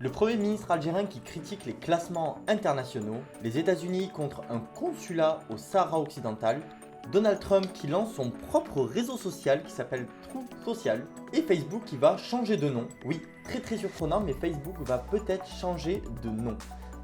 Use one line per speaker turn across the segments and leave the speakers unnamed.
Le Premier ministre algérien qui critique les classements internationaux, les États-Unis contre un consulat au Sahara occidental, Donald Trump qui lance son propre réseau social qui s'appelle Truth Social, et Facebook qui va changer de nom. Oui, très surprenant, mais Facebook va peut-être changer de nom.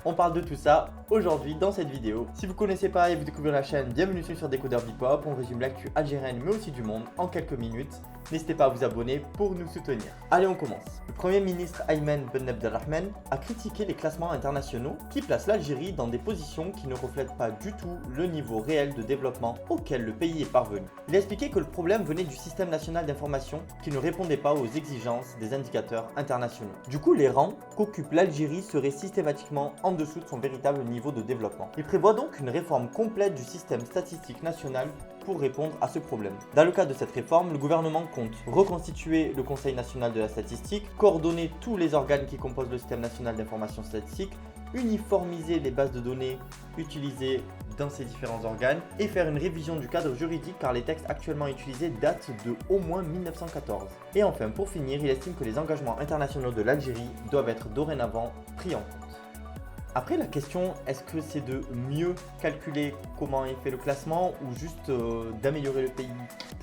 On parle de tout ça aujourd'hui dans cette vidéo. Si vous ne connaissez pas et vous découvrez la chaîne, bienvenue sur Décodeur Bip-Hop. On résume l'actu algérienne mais aussi du monde en quelques minutes. N'hésitez pas à vous abonner pour nous soutenir. Allez, on commence. Le Premier ministre Ayman Ben Abdelrahman a critiqué les classements internationaux qui placent l'Algérie dans des positions qui ne reflètent pas du tout le niveau réel de développement auquel le pays est parvenu. Il a expliqué que le problème venait du système national d'information qui ne répondait pas aux exigences des indicateurs internationaux. Du coup, les rangs qu'occupe l'Algérie seraient systématiquement en dessous de son véritable niveau de développement. Il prévoit donc une réforme complète du système statistique national pour répondre à ce problème. Dans le cadre de cette réforme, le gouvernement compte reconstituer le Conseil national de la statistique, coordonner tous les organes qui composent le système national d'information statistique, uniformiser les bases de données utilisées dans ces différents organes et faire une révision du cadre juridique car les textes actuellement utilisés datent de au moins 1914. Et enfin, pour finir, il estime que les engagements internationaux de l'Algérie doivent être dorénavant pris en compte. Après, la question, est-ce que c'est de mieux calculer comment est fait le classement ou juste d'améliorer le pays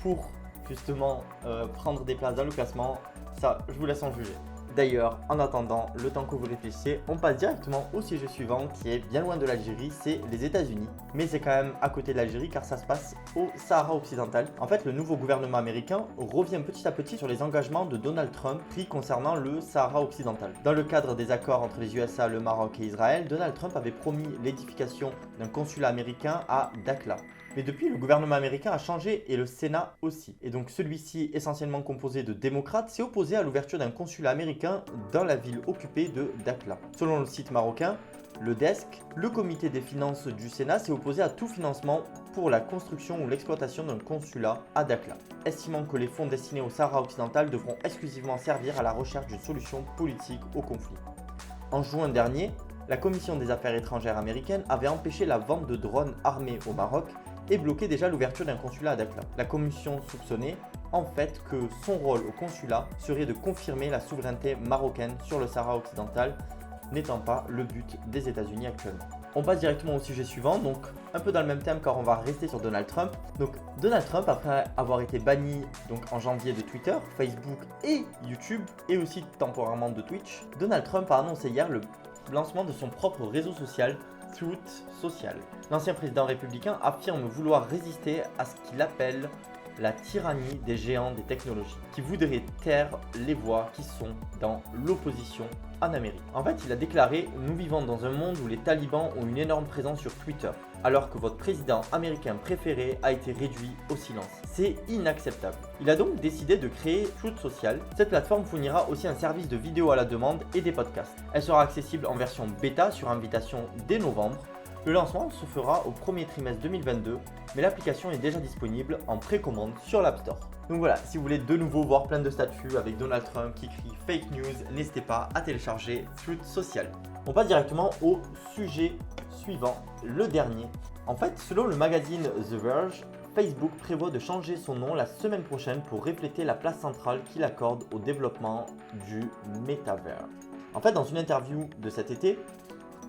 pour justement prendre des places dans le classement? Ça, je vous laisse en juger. D'ailleurs, en attendant, le temps que vous réfléchissez, on passe directement au sujet suivant qui est bien loin de l'Algérie, c'est les États-Unis. Mais c'est quand même à côté de l'Algérie car ça se passe au Sahara occidental. En fait, le nouveau gouvernement américain revient petit à petit sur les engagements de Donald Trump pris concernant le Sahara occidental. Dans le cadre des accords entre les USA, le Maroc et Israël, Donald Trump avait promis l'édification d'un consulat américain à Dakhla. Mais depuis, le gouvernement américain a changé et le Sénat aussi. Et donc celui-ci, essentiellement composé de démocrates, s'est opposé à l'ouverture d'un consulat américain dans la ville occupée de Dakhla. Selon le site marocain, le DESC, le comité des finances du Sénat s'est opposé à tout financement pour la construction ou l'exploitation d'un consulat à Dakhla, estimant que les fonds destinés au Sahara occidental devront exclusivement servir à la recherche d'une solution politique au conflit. En juin dernier, la Commission des affaires étrangères américaine avait empêché la vente de drones armés au Maroc et bloqué déjà l'ouverture d'un consulat à Dakhla. La commission soupçonnait en fait que son rôle au consulat serait de confirmer la souveraineté marocaine sur le Sahara occidental, n'étant pas le but des États-Unis actuellement. On passe directement au sujet suivant, donc un peu dans le même thème car on va rester sur Donald Trump. Donc Donald Trump, après avoir été banni donc en janvier de Twitter, Facebook et YouTube, et aussi temporairement de Twitch, Donald Trump a annoncé hier le lancement de son propre réseau social, Truth Social. L'ancien président républicain affirme vouloir résister à ce qu'il appelle la tyrannie des géants des technologies, qui voudraient taire les voix qui sont dans l'opposition en Amérique. En fait, il a déclaré « Nous vivons dans un monde où les talibans ont une énorme présence sur Twitter, alors que votre président américain préféré a été réduit au silence. C'est inacceptable. » Il a donc décidé de créer Truth Social. Cette plateforme fournira aussi un service de vidéo à la demande et des podcasts. Elle sera accessible en version bêta sur invitation dès novembre. Le lancement se fera au premier trimestre 2022, mais l'application est déjà disponible en précommande sur l'App Store. Donc voilà, si vous voulez de nouveau voir plein de statuts avec Donald Trump qui crie fake news, n'hésitez pas à télécharger Truth Social. On passe directement au sujet suivant, le dernier. En fait, selon le magazine The Verge, Facebook prévoit de changer son nom la semaine prochaine pour refléter la place centrale qu'il accorde au développement du métavers. En fait, dans une interview de cet été,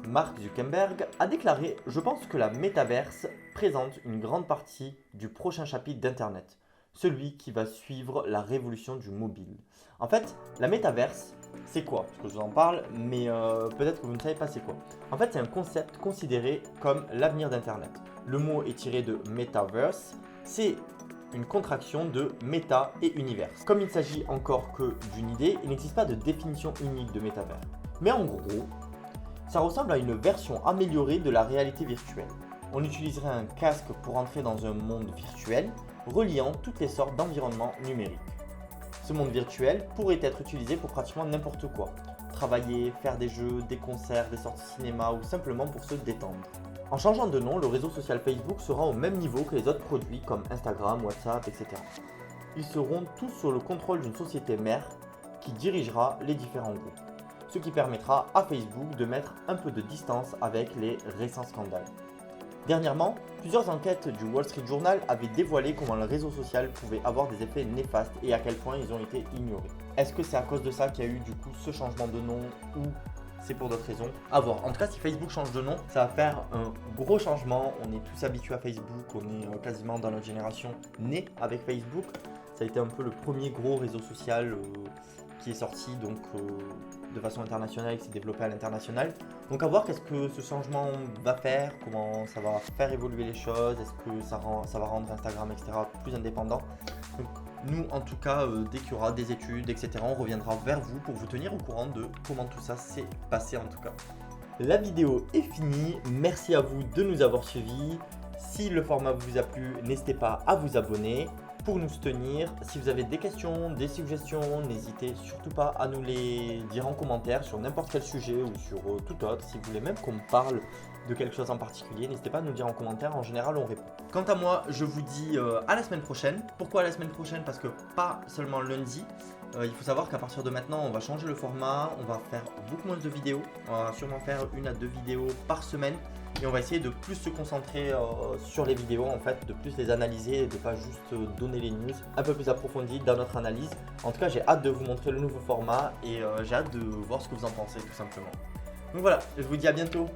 Mark Zuckerberg a déclaré « Je pense que la métaverse présente une grande partie du prochain chapitre d'Internet, celui qui va suivre la révolution du mobile. » En fait, la métaverse, c'est quoi? Parce que je vous en parle, mais peut-être que vous ne savez pas c'est quoi. En fait, c'est un concept considéré comme l'avenir d'Internet. Le mot est tiré de metaverse, c'est une contraction de méta et univers. Comme il s'agit encore que d'une idée, il n'existe pas de définition unique de métavers. Mais en gros, ça ressemble à une version améliorée de la réalité virtuelle. On utiliserait un casque pour entrer dans un monde virtuel, reliant toutes les sortes d'environnements numériques. Ce monde virtuel pourrait être utilisé pour pratiquement n'importe quoi. Travailler, faire des jeux, des concerts, des sorties cinéma ou simplement pour se détendre. En changeant de nom, le réseau social Facebook sera au même niveau que les autres produits comme Instagram, WhatsApp, etc. Ils seront tous sous le contrôle d'une société mère qui dirigera les différents groupes, ce qui permettra à Facebook de mettre un peu de distance avec les récents scandales. Dernièrement, plusieurs enquêtes du Wall Street Journal avaient dévoilé comment le réseau social pouvait avoir des effets néfastes et à quel point ils ont été ignorés. Est-ce que c'est à cause de ça qu'il y a eu du coup ce changement de nom ou c'est pour d'autres raisons. À voir. En tout cas, si Facebook change de nom, ça va faire un gros changement. On est tous habitués à Facebook, on est quasiment dans notre génération née avec Facebook. Ça a été un peu le premier gros réseau social qui est sorti donc de façon internationale et qui s'est développé à l'international. Donc à voir qu'est-ce que ce changement va faire, comment ça va faire évoluer les choses, est-ce que ça va rendre Instagram, etc. plus indépendant. Donc, nous, en tout cas, dès qu'il y aura des études, etc., on reviendra vers vous pour vous tenir au courant de comment tout ça s'est passé en tout cas. La vidéo est finie, merci à vous de nous avoir suivis. Si le format vous a plu, n'hésitez pas à vous abonner pour nous soutenir. Si vous avez des questions, des suggestions, n'hésitez surtout pas à nous les dire en commentaire sur n'importe quel sujet ou sur tout autre. Si vous voulez même qu'on parle de quelque chose en particulier, n'hésitez pas à nous dire en commentaire, en général on répond. Quant à moi, je vous dis à la semaine prochaine. Pourquoi la semaine prochaine? Parce que pas seulement lundi. Il faut savoir qu'à partir de maintenant, on va changer le format, on va faire beaucoup moins de vidéos. On va sûrement faire 1 à 2 vidéos par semaine. Et on va essayer de plus se concentrer sur les vidéos, en fait, de plus les analyser et de pas juste donner les news un peu plus approfondies dans notre analyse. En tout cas, j'ai hâte de vous montrer le nouveau format et j'ai hâte de voir ce que vous en pensez tout simplement. Donc voilà, je vous dis à bientôt.